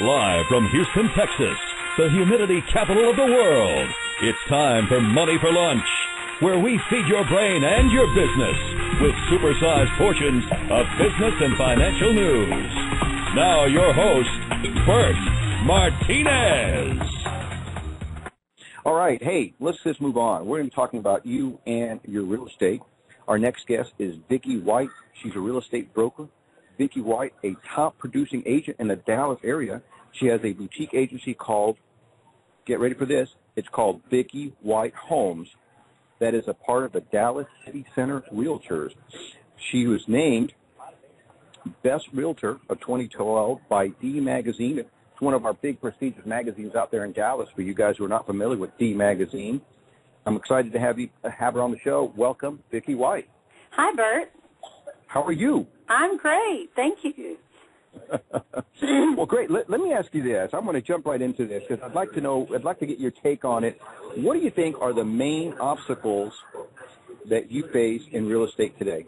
Live from Houston, Texas, the humidity capital of the world, it's time for Money for Lunch, where we feed your brain and your business with supersized portions of business and financial news. Now your host, Bert Martinez. All right. Hey, let's just move on. We're going to be talking about you and your real estate. Our next guest is Vicki White. She's a real estate broker. Vicki White, a top producing agent in the Dallas area. She has a boutique agency called, get ready for this, it's called Vicki White Homes. That is a part of the Dallas City Center Realtors. She was named Best Realtor of 2012 by D Magazine. It's one of our big prestigious magazines out there in Dallas. For you guys who are not familiar with D Magazine, I'm excited to have her on the show. Welcome, Vicki White. Hi, Bert. How are you? I'm great. Thank you. Well, great. Let me ask you this. I'm going to jump right into this because I'd like to get your take on it. What do you think are the main obstacles that you face in real estate today?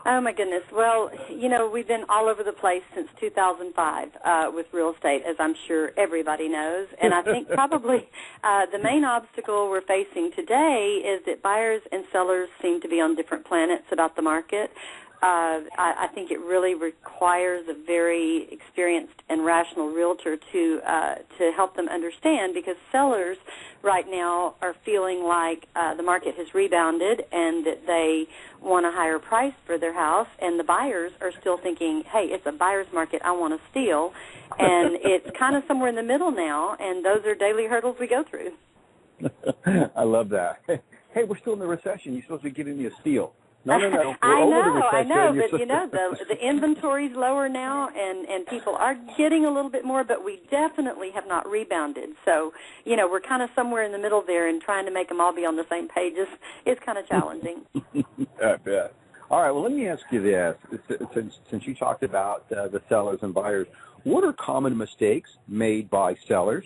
Oh, my goodness. Well, you know, we've been all over the place since 2005 with real estate, as I'm sure everybody knows. And I think probably the main obstacle we're facing today is that buyers and sellers seem to be on different planets about the market. I think it really requires a very experienced and rational realtor to help them understand, because sellers right now are feeling like the market has rebounded and that they want a higher price for their house, and the buyers are still thinking, hey, it's a buyer's market, I want to steal, and it's kind of somewhere in the middle now, and those are daily hurdles we go through. I love that. Hey, we're still in the recession. You're supposed to be giving me a steal. No. I know, but you know, the inventory's lower now, and people are getting a little bit more, but we definitely have not rebounded. So, you know, we're kind of somewhere in the middle there, and trying to make them all be on the same page is kind of challenging. I bet. All right, well, let me ask you this. Since you talked about the sellers and buyers, what are common mistakes made by sellers?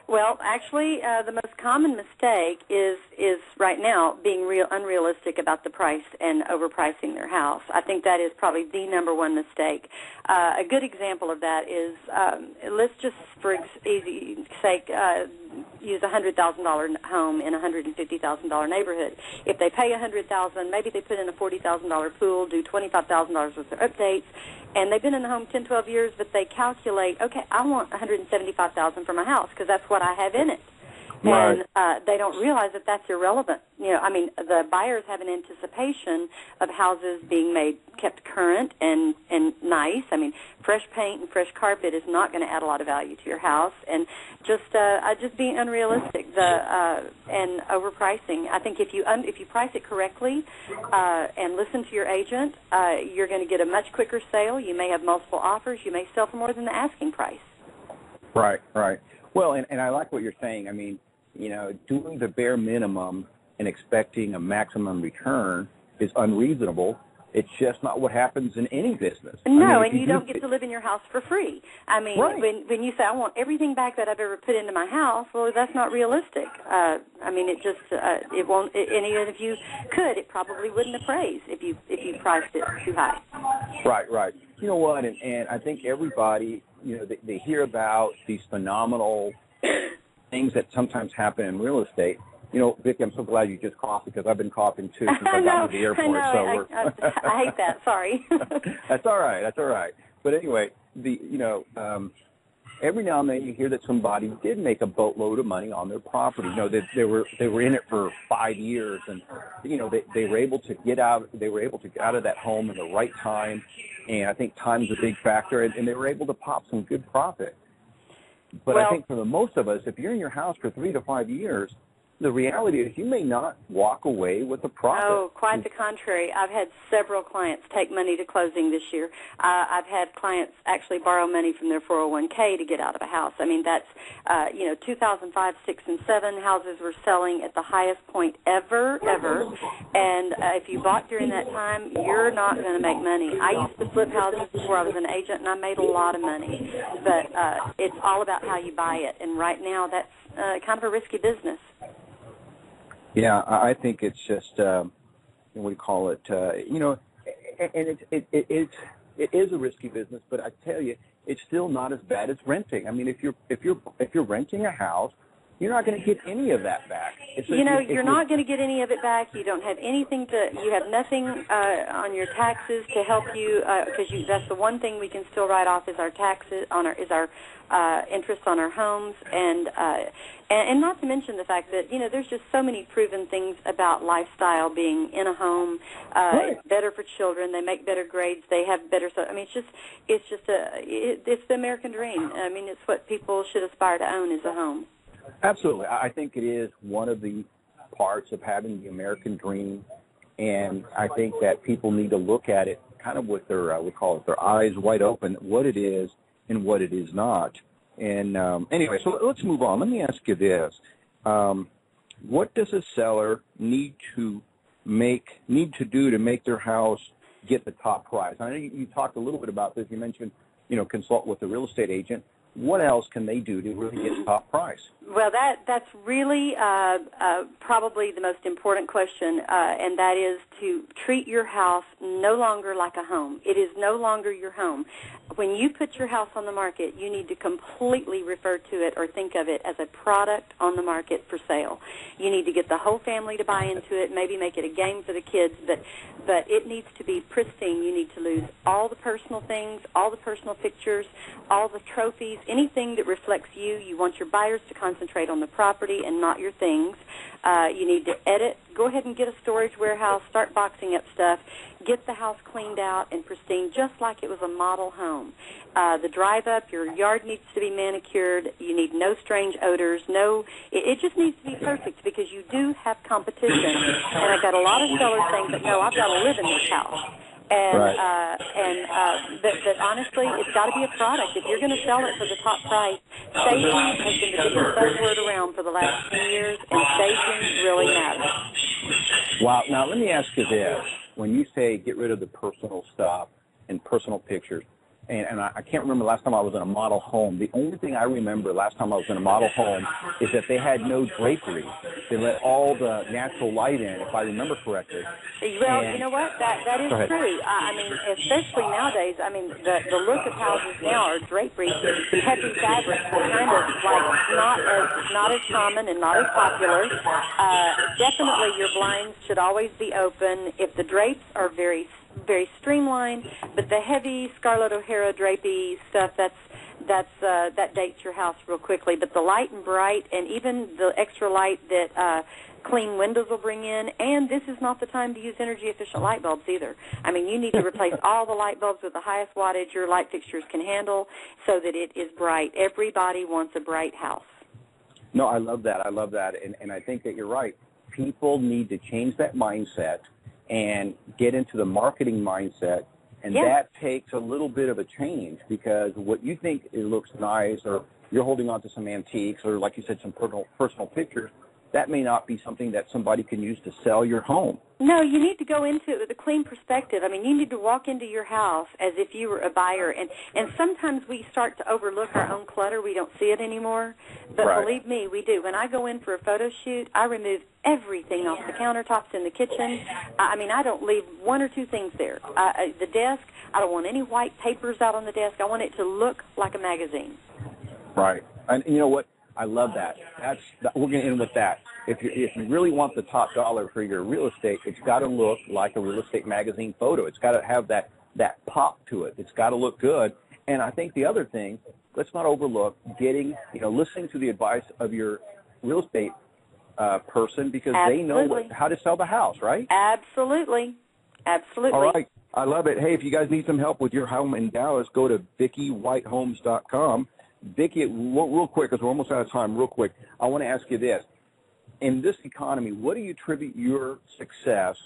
Well, actually, the most common mistake is right now being unrealistic about the price and overpricing their house. I think that is probably the number one mistake. A good example of that is, let's just, for easy sake, use a $100,000 home in a $150,000 neighborhood. If they pay $100,000, maybe they put in a $40,000 pool, do $25,000 worth of updates, and they've been in the home 10, 12 years, but they calculate, okay, I want $175,000 for my house because that's what I have in it. Right. And they don't realize that that's irrelevant. You know, I mean, the buyers have an anticipation of houses being kept current and nice. I mean, fresh paint and fresh carpet is not going to add a lot of value to your house. And just being unrealistic and overpricing. I think if you price it correctly and listen to your agent, you're going to get a much quicker sale. You may have multiple offers. You may sell for more than the asking price. Right. Well, and I like what you're saying. I mean, you know, doing the bare minimum and expecting a maximum return is unreasonable. It's just not what happens in any business. No, and you don't get to live in your house for free. I mean, right. when you say, I want everything back that I've ever put into my house, well, that's not realistic. I mean, it won't, and even if you could, it probably wouldn't appraise if you priced it too high. Right. You know what, and I think everybody, you know, they hear about these phenomenal things that sometimes happen in real estate. You know, Vicki, I'm so glad you just coughed because I've been coughing too since I got to the airport. I hate that. Sorry. That's all right. But anyway, every now and then you hear that somebody did make a boatload of money on their property. You know, they were in it for 5 years, and you know they were able to get out. They were able to get out of that home in the right time, and I think time is a big factor. And they were able to pop some good profit. But I think for the most of us, if you're in your house for 3 to 5 years, the reality is you may not walk away with a profit. Oh, quite the contrary. I've had several clients take money to closing this year. I've had clients actually borrow money from their 401k to get out of a house. I mean, that's, 2005, 6, and 7, houses were selling at the highest point ever. And if you bought during that time, you're not going to make money. I used to flip houses before I was an agent, and I made a lot of money. But it's all about how you buy it. And right now, that's kind of a risky business. Yeah, I think it's just, what do you call it, and it is a risky business, but I tell you, it's still not as bad as renting. I mean, if you're renting a house, you're not going to get any of that back. You're not going to get any of it back. You don't have anything you have nothing on your taxes to help you, because that's the one thing we can still write off is our taxes is our interest on our homes, and not to mention the fact that there's just so many proven things about lifestyle being in a home. Right. It's better for children. They make better grades. They have better. I mean, it's the American dream. I mean, it's what people should aspire to own is a home. Absolutely. I think it is one of the parts of having the American dream, and I think that people need to look at it kind of with their, we call it their eyes wide open, what it is and what it is not. And anyway, so let's move on. Let me ask you this. What does a seller need to do to make their house get the top price? I know you talked a little bit about this. You mentioned, consult with a real estate agent. What else can they do to really get the top price? Well, that's really probably the most important question, and that is to treat your house no longer like a home. It is no longer your home. When you put your house on the market, you need to completely refer to it or think of it as a product on the market for sale. You need to get the whole family to buy into it, maybe make it a game for the kids, but it needs to be pristine. You need to lose all the personal things, all the personal pictures, all the trophies, anything that reflects you. You want your buyers to concentrate on the property and not your things. You need to edit. Go ahead and get a storage warehouse, start boxing up stuff, get the house cleaned out and pristine just like it was a model home. The drive up, your yard needs to be manicured. You need no strange odors. It just needs to be perfect because you do have competition. And I got a lot of sellers saying, but no, I've got to live in this house. But honestly, it's got to be a product. If you're going to sell it for the top price, staging has been the biggest buzzword around for the last 10 years, and staging really matters. Wow. Now, let me ask you this. When you say get rid of the personal stuff and personal pictures, and I can't remember last time I was in a model home. The only thing I remember last time I was in a model home is that they had no drapery. They let all the natural light in, if I remember correctly. Well, you know what? That is true. I mean, especially nowadays. I mean, the look of houses now are drapery, heavy fabrics, kind of like not as common and not as popular. Definitely, your blinds should always be open. If the drapes are very streamlined, but the heavy Scarlett O'Hara drapey stuff, that dates your house real quickly. But the light and bright, and even the extra light that clean windows will bring in, and this is not the time to use energy-efficient light bulbs either. I mean, you need to replace all the light bulbs with the highest wattage your light fixtures can handle so that it is bright. Everybody wants a bright house. No, I love that. And I think that you're right. People need to change that mindset and get into the marketing mindset, and that takes a little bit of a change because what you think it looks nice, or you're holding on to some antiques, or like you said, some personal pictures, that may not be something that somebody can use to sell your home. No, you need to go into it with a clean perspective. I mean, you need to walk into your house as if you were a buyer, and sometimes we start to overlook our own clutter. We don't see it anymore, but believe me, we do. When I go in for a photo shoot, I remove everything off the countertops in the kitchen. I mean, I don't leave one or two things there. The desk, I don't want any white papers out on the desk. I want it to look like a magazine. Right. And you know what? I love that. We're going to end with that. If you really want the top dollar for your real estate, it's got to look like a real estate magazine photo. It's got to have that pop to it. It's got to look good. And I think the other thing, let's not overlook listening to the advice of your real estate person because they know how to sell the house, right? Absolutely. All right. I love it. Hey, if you guys need some help with your home in Dallas, go to VickiWhiteHomes.com. Vicki, real quick, because we're almost out of time, real quick, I want to ask you this. In this economy, what do you attribute your success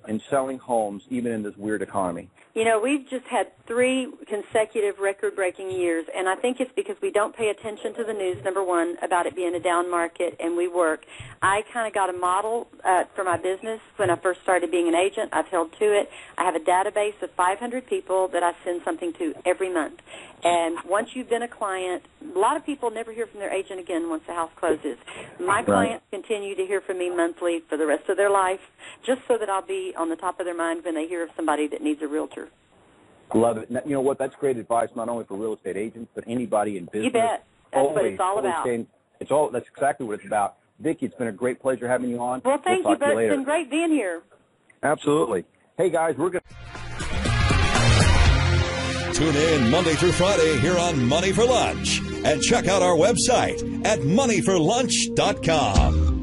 in selling homes, even in this weird economy? You know, we've just had 3 consecutive record-breaking years, and I think it's because we don't pay attention to the news, number one, about it being a down market, and we work. I kind of got a model for my business when I first started being an agent. I've held to it. I have a database of 500 people that I send something to every month. And once you've been a client, a lot of people never hear from their agent again once the house closes. My clients continue to hear from me monthly for the rest of their life, just so that I'll be on the top of their mind when they hear of somebody that needs a realtor. Love it. You know what? That's great advice, not only for real estate agents, but anybody in business. You bet. That's what it's all about. That's exactly what it's about. Vicki, it's been a great pleasure having you on. Well, thank you, talk to but you later. it's been great being here. Absolutely. Hey, guys, we're going to... Tune in Monday through Friday here on Money for Lunch and check out our website at moneyforlunch.com.